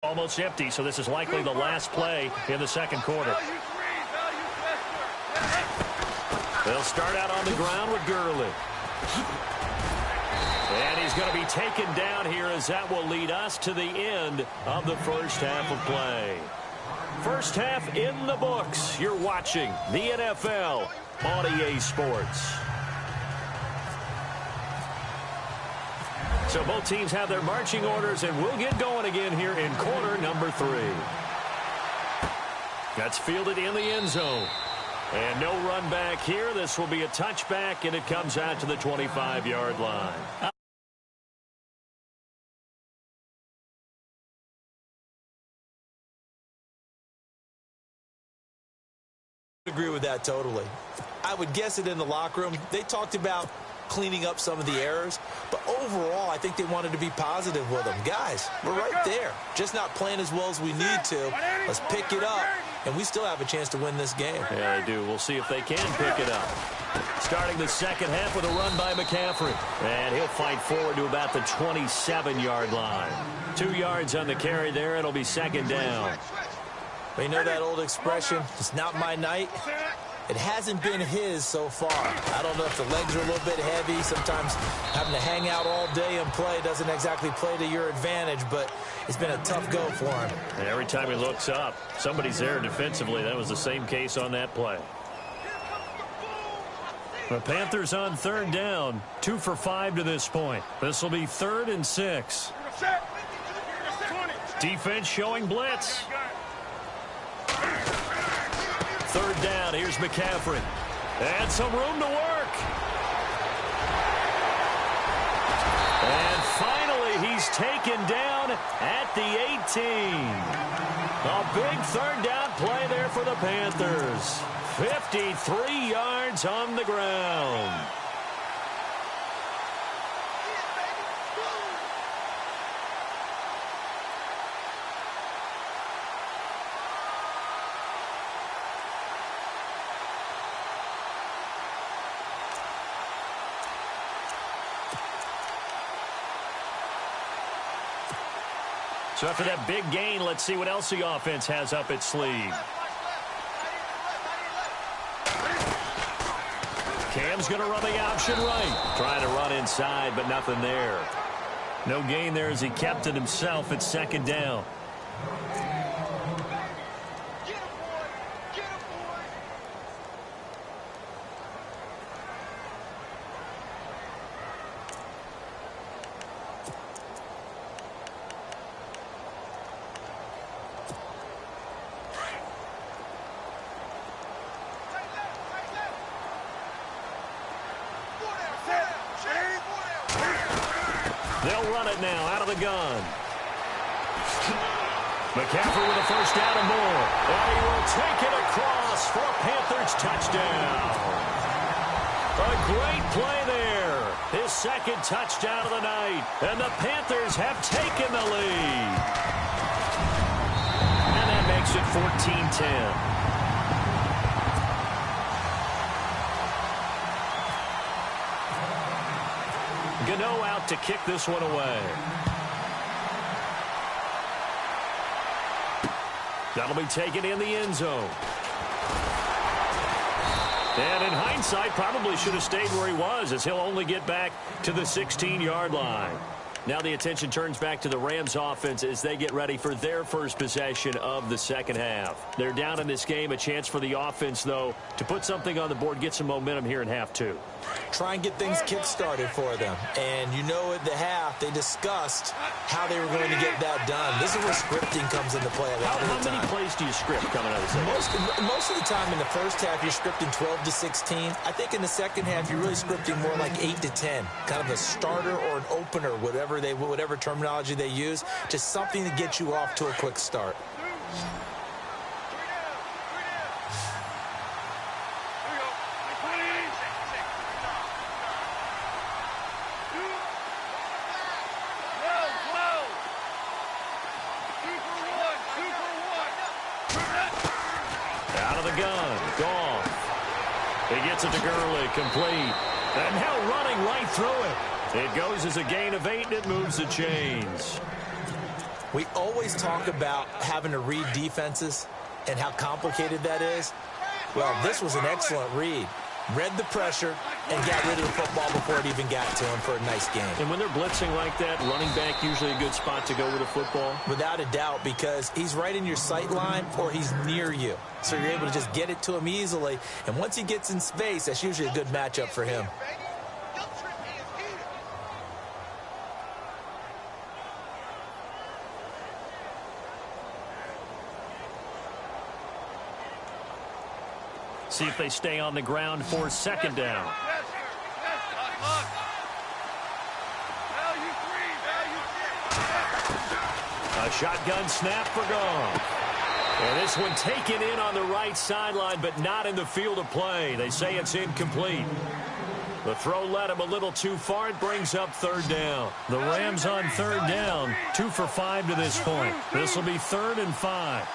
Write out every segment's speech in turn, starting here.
Almost empty, so this is likely the last play in the second quarter. They'll start out on the ground with Gurley. And he's going to be taken down here as that will lead us to the end of the first half of play. First half in the books. You're watching the NFL on EA Sports. So both teams have their marching orders, and we'll get going again here in quarter number 3. That's fielded in the end zone. And no run back here. This will be a touchback, and it comes out to the 25-yard line. I agree with that totally. I would guess it in the locker room. They talked about cleaning up some of the errors, but overall I think they wanted to be positive with them. Guys, we're right there, just not playing as well as we need to. Let's pick it up, and we still have a chance to win this game. Yeah, they do. We'll see if they can pick it up. Starting the second half with a run by McCaffrey, and he'll fight forward to about the 27-yard line. 2 yards on the carry there. It'll be second down. You know that old expression, it's not my night? It hasn't been his so far. I don't know if the legs are a little bit heavy. Sometimes having to hang out all day and play doesn't exactly play to your advantage, but it's been a tough go for him. And every time he looks up, somebody's there defensively. That was the same case on that play. The Panthers on third down, 2 for 5 to this point. This will be 3rd and 6. Defense showing blitz. Third down, here's McCaffrey. And some room to work. And finally, he's taken down at the 18. A big third down play there for the Panthers. 53 yards on the ground. So after that big gain, let's see what else the offense has up its sleeve. Cam's going to run the option right. Trying to run inside, but nothing there. No gain there as he kept it himself at second down. They'll run it now out of the gun. McCaffrey with a first down and more. And he will take it across for a Panthers touchdown. A great play there. His second touchdown of the night. And the Panthers have taken the lead. And that makes it 14-10. Gano out to kick this one away. That'll be taken in the end zone. And in hindsight, probably should have stayed where he was, as he'll only get back to the 16-yard line. Now the attention turns back to the Rams offense as they get ready for their first possession of the second half. They're down in this game. A chance for the offense, though, to put something on the board, get some momentum here in half 2. Try and get things kick-started for them. And you know at the half, they discussed how they were going to get that done. This is where scripting comes into play a lot of the time. How many plays do you script coming out of the second half? Most of the time in the first half, you're scripting 12 to 16. I think in the second half, you're really scripting more like 8 to 10. Kind of a starter or an opener, whatever terminology they use. Just something to get you off to a quick start. He gets it to Gurley, complete. And now running right through it. It goes as a gain of 8, and it moves the chains. We always talk about having to read defenses and how complicated that is. Well, this was an excellent read. Read the pressure and got rid of the football before it even got to him for a nice game. And when they're blitzing like that, running back usually a good spot to go with a football? Without a doubt, because he's right in your sight line or he's near you. So you're able to just get it to him easily. And once he gets in space, that's usually a good matchup for him. See if they stay on the ground for second down. A shotgun snap for Goff. And this one taken in on the right sideline, but not in the field of play. They say it's incomplete. The throw led him a little too far. It brings up third down. The Rams on third down, 2 for 5 to this point. This will be 3rd and 5.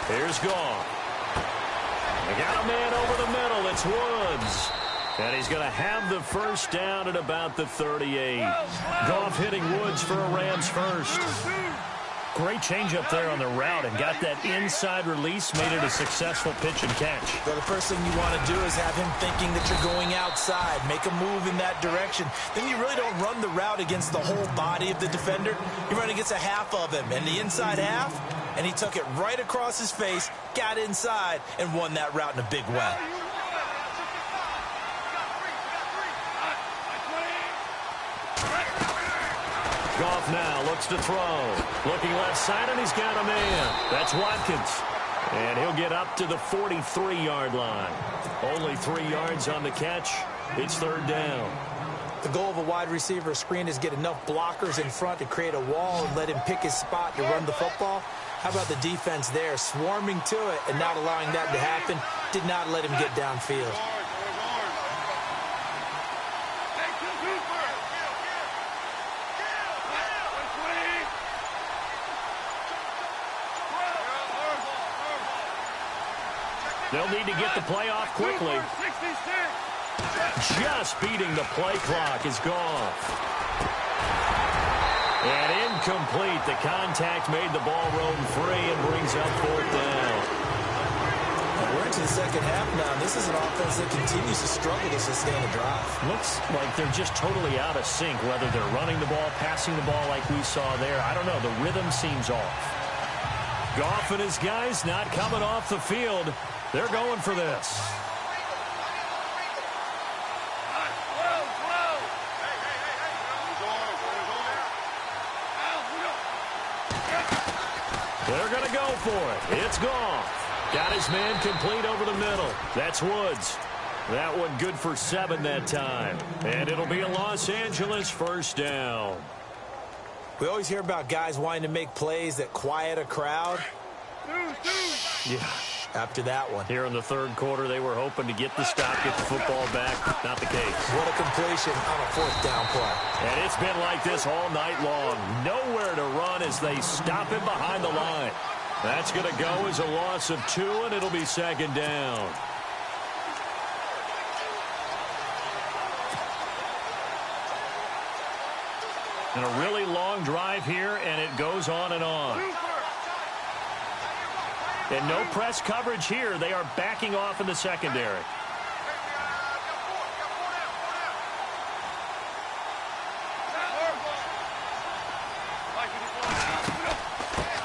Here's Goff. They got a man over the middle. It's Woods. And he's going to have the first down at about the 38. Goff hitting Woods for a Rams first. Great change up there on the route and got that inside release, made it a successful pitch and catch. Well, the first thing you want to do is have him thinking that you're going outside, make a move in that direction. Then you really don't run the route against the whole body of the defender. You run against a half of him, and the inside half, and he took it right across his face, got inside, and won that route in a big way. Goff now looks to throw. Looking left side, and he's got a man. That's Watkins. And he'll get up to the 43-yard line. Only 3 yards on the catch. It's third down. The goal of a wide receiver screen is get enough blockers in front to create a wall and let him pick his spot to run the football. How about the defense there, swarming to it and not allowing that to happen? Did not let him get downfield. They'll need to get the play off quickly. Just beating the play clock is Goff. And incomplete. The contact made the ball roam free and brings up fourth down. We're into the second half now. This is an offense that continues to struggle to sustain a drive. Looks like they're just totally out of sync, whether they're running the ball, passing the ball like we saw there. I don't know. The rhythm seems off. Goff and his guys not coming off the field. They're going for this. They're going to go for it. It's Goff. Got his man complete over the middle. That's Woods. That one good for 7 that time. And it'll be a Los Angeles first down. We always hear about guys wanting to make plays that quiet a crowd. Yeah. After that one. Here in the third quarter, they were hoping to get the stop, get the football back. Not the case. What a completion on a fourth down play. And it's been like this all night long. Nowhere to run as they stop him behind the line. That's going to go as a loss of 2, and it'll be second down. And a really long drive here, and it goes on and on. And no press coverage here. They are backing off in the secondary.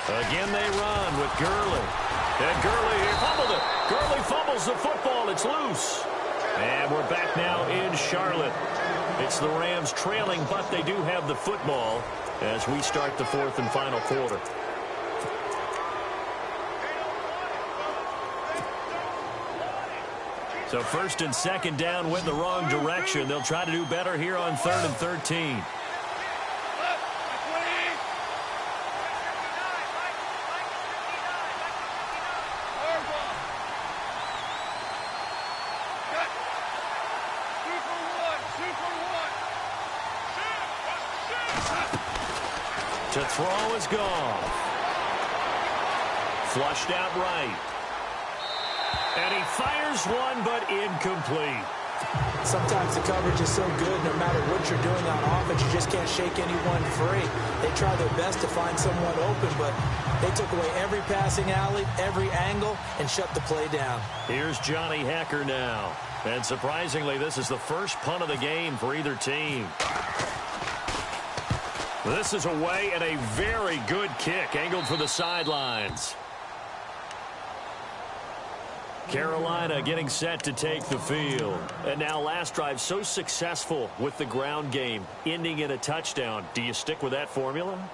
Again they run with Gurley. And Gurley fumbled it. Gurley fumbles the football. It's loose. And we're back now in Charlotte. It's the Rams trailing, but they do have the football as we start the fourth and final quarter. So first and second down went the wrong direction. They'll try to do better here on 3rd and 13. To throw is gone. Flushed out right. And he fires one, but incomplete. Sometimes the coverage is so good, no matter what you're doing on offense, you just can't shake anyone free. They try their best to find someone open, but they took away every passing alley, every angle, and shut the play down. Here's Johnny Hacker now. And surprisingly, this is the first punt of the game for either team. This is away and a very good kick, angled for the sidelines. Carolina getting set to take the field. And now last drive so successful with the ground game, ending in a touchdown. Do you stick with that formula?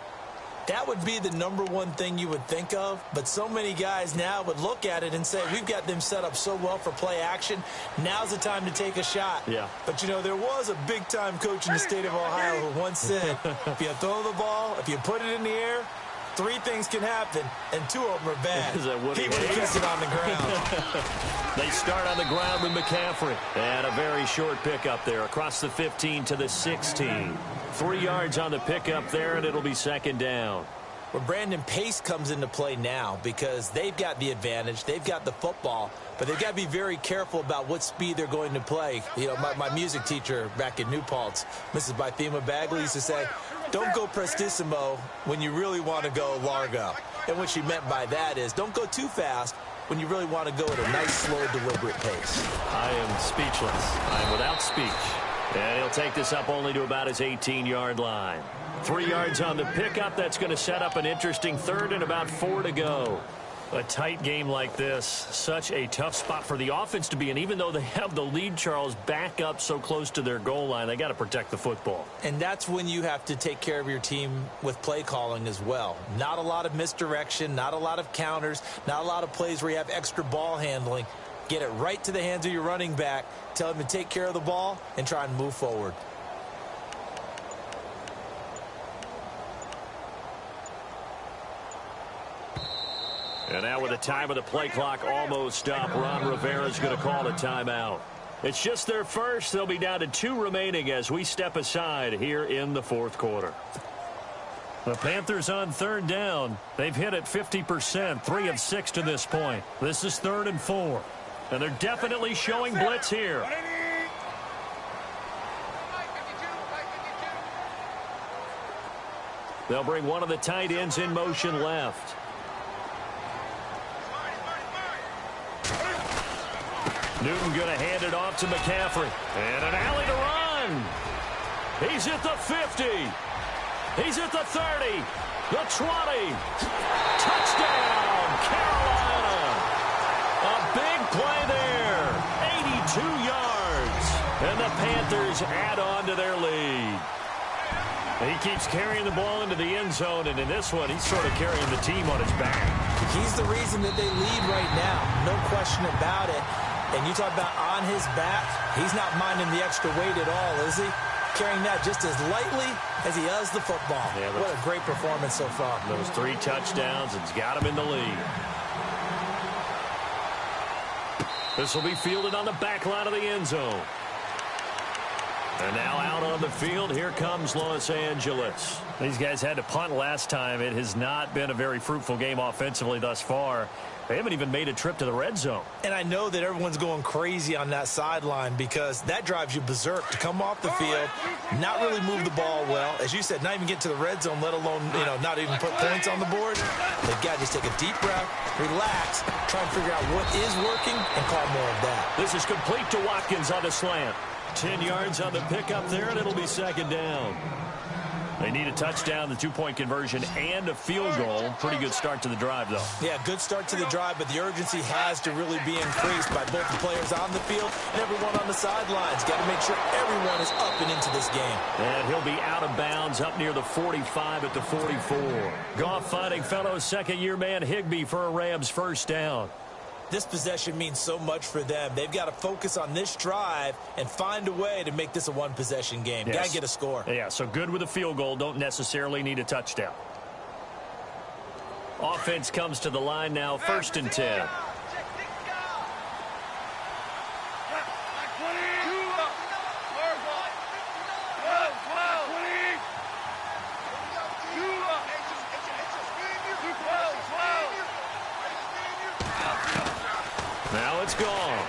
That would be the number one thing you would think of, but so many guys now would look at it and say, we've got them set up so well for play action. Now's the time to take a shot. Yeah. But, you know, there was a big-time coach in the state of Ohio who once said, if you throw the ball, if you put it in the air, 3 things can happen, and 2 of them are bad. Is that what he would have kissed it on the ground. They start on the ground with McCaffrey. And a very short pickup there across the 15 to the 16. 3 yards on the pickup there, and it'll be second down. Well, Brandon, pace comes into play now because they've got the advantage. They've got the football, but they've got to be very careful about what speed they're going to play. You know, my music teacher back in New Paltz, Mrs. Bythema Bagley, used to say, don't go prestissimo when you really want to go largo. And what she meant by that is don't go too fast when you really want to go at a nice, slow, deliberate pace. I am speechless. I am without speech. And he'll take this up only to about his 18-yard line. 3 yards on the pickup. That's going to set up an interesting third and about 4 to go. A tight game like this, such a tough spot for the offense to be in. Even though they have the lead, Charles, back up so close to their goal line, they got to protect the football. And that's when you have to take care of your team with play calling as well. Not a lot of misdirection, not a lot of counters, not a lot of plays where you have extra ball handling. Get it right to the hands of your running back, tell him to take care of the ball, and try and move forward. And now with the time of the play clock almost up, Ron Rivera's going to call a timeout. It's just their first. They'll be down to 2 remaining as we step aside here in the fourth quarter. The Panthers on third down. They've hit it 50%, 3 of 6 to this point. This is 3rd and 4. And they're definitely showing blitz here. They'll bring one of the tight ends in motion left. Newton going to hand it off to McCaffrey. And an alley to run. He's at the 50. He's at the 30. The 20. Touchdown, Carolina. A big play there. 82 yards. And the Panthers add on to their lead. He keeps carrying the ball into the end zone, and in this one, he's sort of carrying the team on his back. He's the reason that they lead right now. No question about it. And you talk about on his back, he's not minding the extra weight at all, is he? Carrying that just as lightly as he does the football. Yeah, what a great performance so far. Those 3 touchdowns, it's got him in the lead. This will be fielded on the back line of the end zone. And now out on the field, here comes Los Angeles. These guys had to punt last time. It has not been a very fruitful game offensively thus far. They haven't even made a trip to the red zone. And I know that everyone's going crazy on that sideline because that drives you berserk to come off the field, not really move the ball well. As you said, not even get to the red zone, let alone, not even put points on the board. They've got to just take a deep breath, relax, try and figure out what is working, and call more of that. This is complete to Watkins on the slant. 10 yards on the pickup there, and it'll be second down. They need a touchdown, the 2-point conversion, and a field goal. Pretty good start to the drive, though. Yeah, good start to the drive, but the urgency has to really be increased by both the players on the field and everyone on the sidelines. Got to make sure everyone is up and into this game. And he'll be out of bounds up near the 45 at the 44. Goff finding fellow second-year man Higbee for a Rams first down. This possession means so much for them. They've got to focus on this drive and find a way to make this a one-possession game. Yes. Got to get a score. Yeah, so good with a field goal. Don't necessarily need a touchdown. Offense comes to the line now, 1st and 10. Now it's is gone.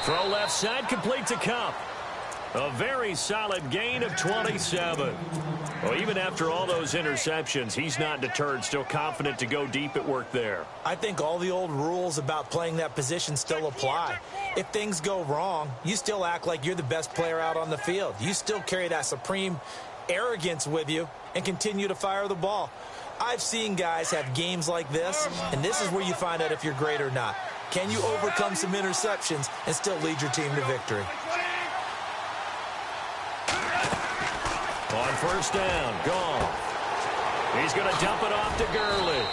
Throw left side, complete to Cup. A very solid gain of 27. Well, even after all those interceptions, he's not deterred, still confident to go deep at work there. I think all the old rules about playing that position still apply. If things go wrong, you still act like you're the best player out on the field. You still carry that supreme arrogance with you and continue to fire the ball. I've seen guys have games like this, and this is where you find out if you're great or not. Can you overcome some interceptions and still lead your team to victory? On first down, gone. He's going to dump it off to Gurley.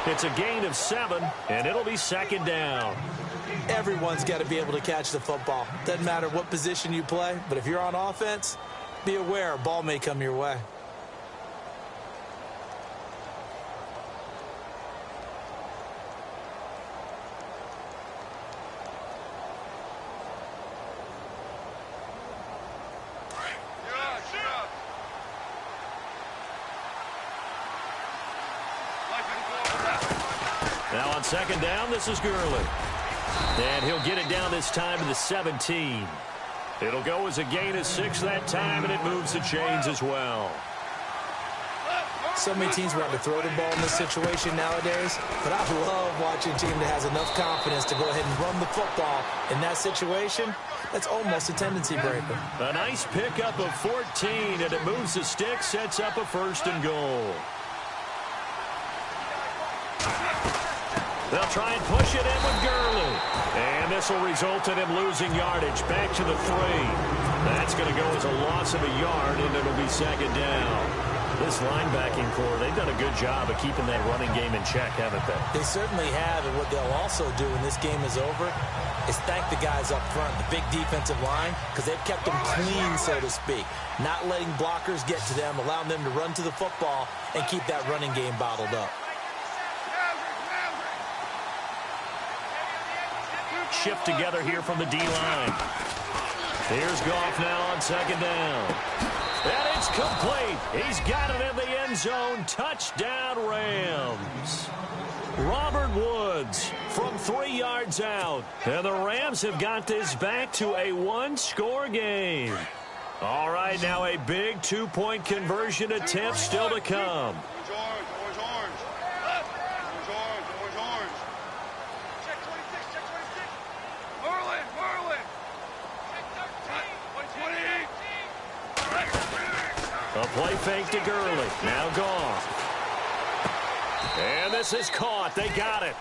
It's a gain of 7, and it'll be second down. Everyone's got to be able to catch the football. Doesn't matter what position you play, but if you're on offense, be aware a ball may come your way. Now on second down, this is Gurley. And he'll get it down this time to the 17. It'll go as a gain of 6 that time, and it moves the chains as well. So many teams want to throw the ball in this situation nowadays, but I love watching a team that has enough confidence to go ahead and run the football. In that situation, that's almost a tendency breaker. A nice pickup of 14, and it moves the stick, sets up a first and goal. They'll try and push it in with Gurley. And this will result in him losing yardage back to the 3. That's going to go as a loss of a yard, and it'll be second down. This linebacking core, they've done a good job of keeping that running game in check, haven't they? They certainly have, and what they'll also do when this game is over is thank the guys up front, the big defensive line, because they've kept them clean, so to speak. Not letting blockers get to them, allowing them to run to the football and keep that running game bottled up. Shift together here from the D-line. Here's Goff now on second down. And it's complete. He's got it in the end zone. Touchdown, Rams. Robert Woods from 3 yards out. And the Rams have got this back to a 1-score game. All right, now a big 2-point conversion attempt still to come. A play fake to Gurley. Now gone. And this is caught. They got it.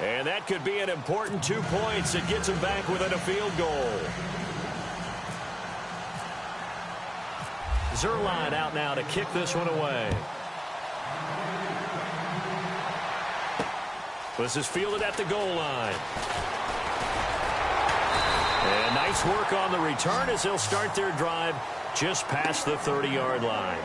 And that could be an important 2 points. It gets them back within a field goal. Zerline out now to kick this one away. This is fielded at the goal line. And nice work on the return as they'll start their drive just past the 30-yard line.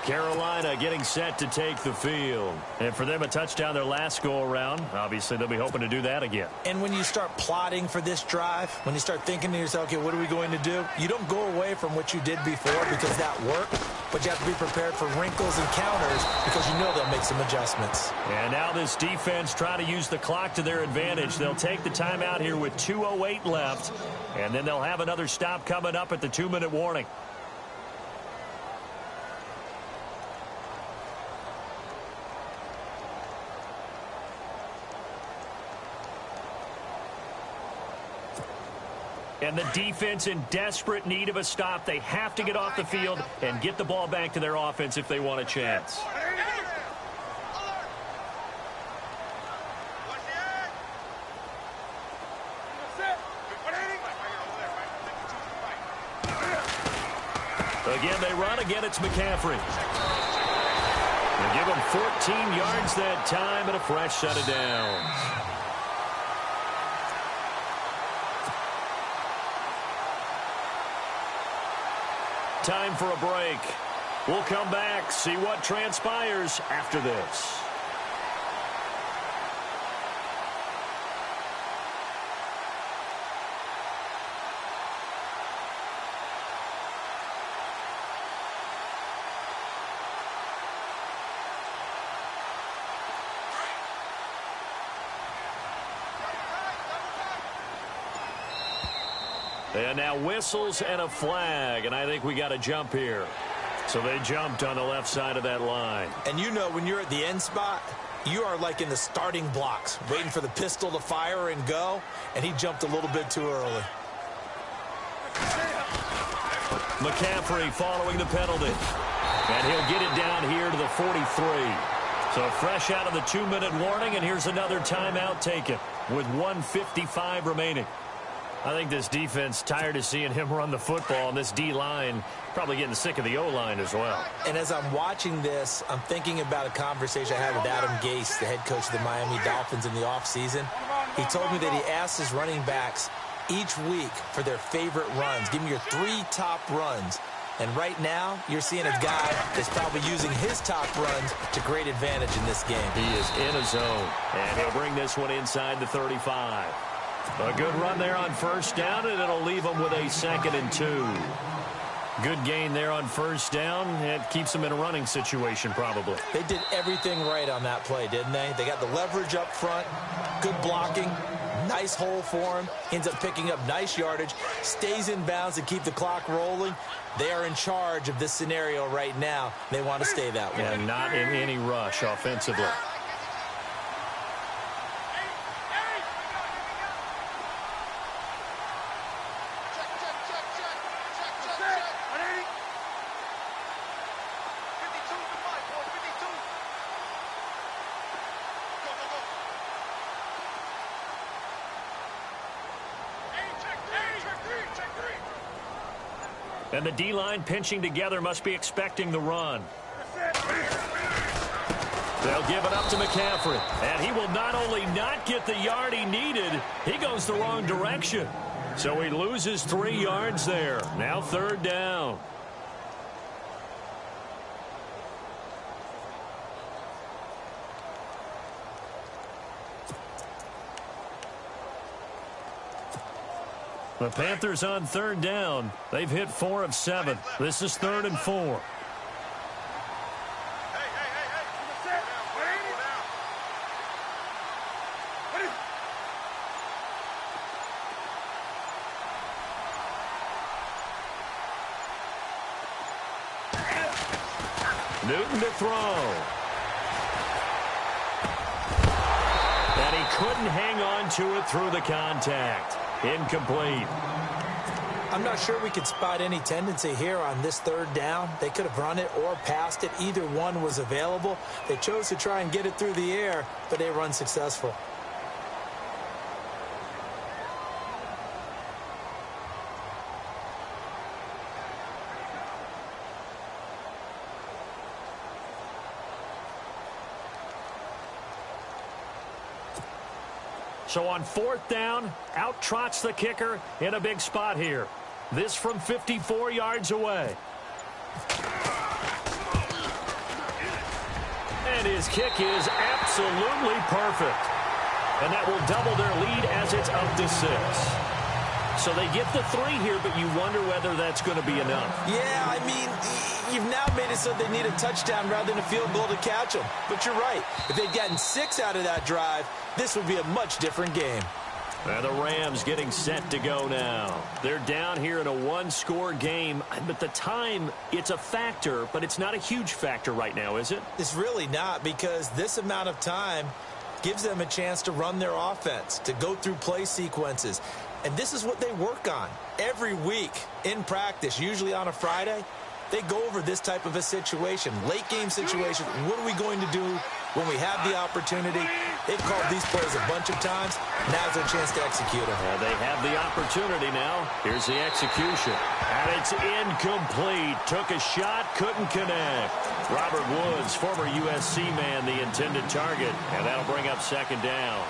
Carolina getting set to take the field. And for them, a touchdown their last go-around. Obviously, they'll be hoping to do that again. And when you start plotting for this drive, when you start thinking to yourself, okay, what are we going to do? You don't go away from what you did before because that worked, but you have to be prepared for wrinkles and counters because you know they'll make some adjustments. And now this defense trying to use the clock to their advantage. They'll take the timeout here with 2:08 left, and then they'll have another stop coming up at the 2-minute warning. And the defense in desperate need of a stop. They have to get off the field and get the ball back to their offense if they want a chance. Again, they run. Again, it's McCaffrey. They give him 14 yards that time and a fresh set of downs. Time for a break. We'll come back, see what transpires after this. And now whistles and a flag, and I think we got a jump here. So they jumped on the left side of that line. And you know when you're at the end spot, you are like in the starting blocks, waiting for the pistol to fire and go, and he jumped a little bit too early. McCaffrey following the penalty. And he'll get it down here to the 43. So fresh out of the 2-minute warning, and here's another timeout taken with 1:55 remaining. I think this defense tired of seeing him run the football, and this D-line probably getting sick of the O-line as well. And as I'm watching this, I'm thinking about a conversation I had with Adam Gase, the head coach of the Miami Dolphins in the offseason. He told me that he asked his running backs each week for their favorite runs. Give me your 3 top runs. And right now, you're seeing a guy that's probably using his top runs to great advantage in this game. He is in a zone, and he'll bring this one inside the 35. A good run there on first down, and it'll leave them with a 2nd and 2. Good gain there on first down. It keeps them in a running situation probably. They did everything right on that play, didn't they? They got the leverage up front, good blocking, nice hole for him, ends up picking up nice yardage, stays in bounds to keep the clock rolling. They are in charge of this scenario right now. They want to stay that way. And not in any rush offensively. And the D-line pinching together must be expecting the run. They'll give it up to McCaffrey. And he will not only not get the yard he needed, he goes the wrong direction. So he loses 3 yards there. Now 3rd down. The Panthers on 3rd down. They've hit 4 of 7. This is 3rd and 4. Newton to throw. And he couldn't hang on to it through the contact. Incomplete. I'm not sure we could spot any tendency here on this 3rd down. They could have run it or passed it. Either one was available. They chose to try and get it through the air, but they were unsuccessful. So on 4th down, out trots the kicker in a big spot here. This from 54 yards away. And his kick is absolutely perfect. And that will double their lead as it's up to 6. So they get the 3 here, but you wonder whether that's going to be enough. Yeah, I mean, you've now made it so they need a touchdown rather than a field goal to catch them. But you're right. If they'd gotten 6 out of that drive, this would be a much different game. And the Rams getting set to go now. They're down here in a 1-score game, but the time, it's a factor, but it's not a huge factor right now, is it? It's really not, because this amount of time gives them a chance to run their offense, to go through play sequences. And this is what they work on every week in practice, usually on a Friday. They go over this type of a situation, late game situation. What are we going to do when we have the opportunity? They've called these plays a bunch of times. Now's their chance to execute them. Yeah, they have the opportunity now. Here's the execution. And it's incomplete. Took a shot, couldn't connect. Robert Woods, former USC man, the intended target. And that'll bring up 2nd down.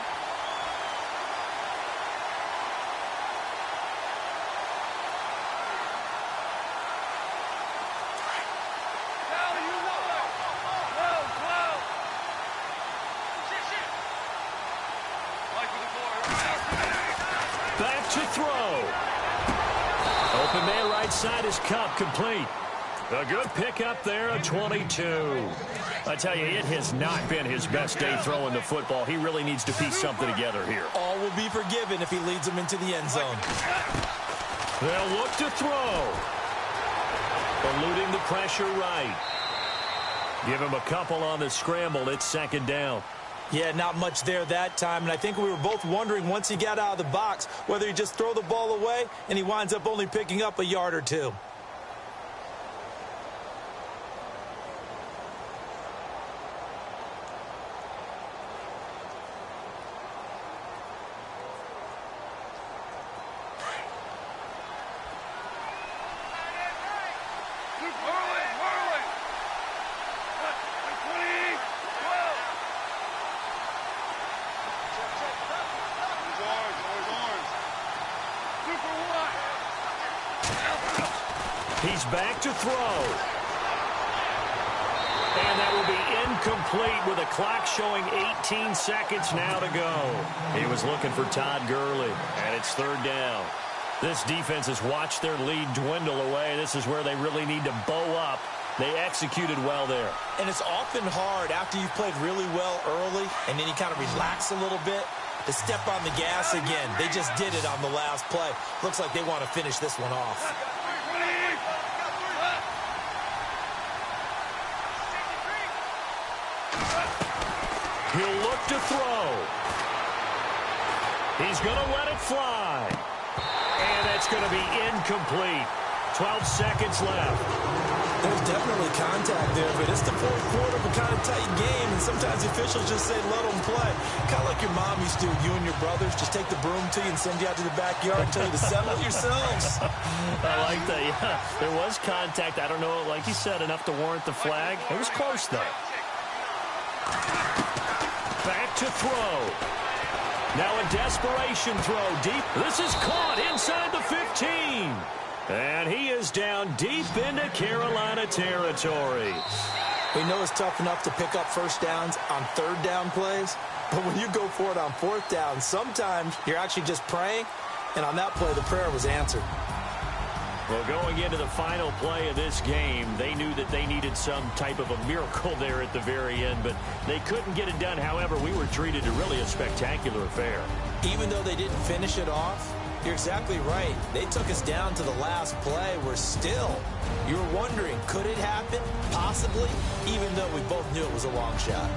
Back to throw. Open man right side is Cup, complete. A good pickup there, a 22. I tell you, it has not been his best day throwing the football. He really needs to piece something together here. All will be forgiven if he leads them into the end zone. They'll look to throw. Eluding the pressure right. Give him a couple on the scramble. It's second down. Yeah, not much there that time, and I think we were both wondering once he got out of the box whether he just throw the ball away and he winds up only picking up a yard or two. He's back to throw. And that will be incomplete with a clock showing 18 seconds now to go. He was looking for Todd Gurley, and it's third down. This defense has watched their lead dwindle away. This is where they really need to bow up. They executed well there. And it's often hard after you've played really well early and then you kind of relax a little bit to step on the gas again. They just did it on the last play. Looks like they want to finish this one off. He'll look to throw. He's going to let it fly. And that's going to be incomplete. 12 seconds left. There's definitely contact there, but it's the fourth quarter of a kind of tight game, and sometimes the officials just say, let them play. Kind of like your mom used to, you and your brothers, just take the broom to you and send you out to the backyard and tell you to settle yourselves. I like that, yeah. There was contact. I don't know, like you said, enough to warrant the flag. It was close, though. Back to throw. Now a desperation throw deep. This is caught inside the 15. And he is down deep into Carolina territory. We know it's tough enough to pick up first downs on third down plays, but when you go for it on fourth down, sometimes you're actually just praying, and on that play, the prayer was answered. Well, going into the final play of this game, they knew that they needed some type of a miracle there at the very end, but they couldn't get it done. However, we were treated to really a spectacular affair. Even though they didn't finish it off, you're exactly right. They took us down to the last play. We're still, you were wondering, could it happen? Possibly, even though we both knew it was a long shot.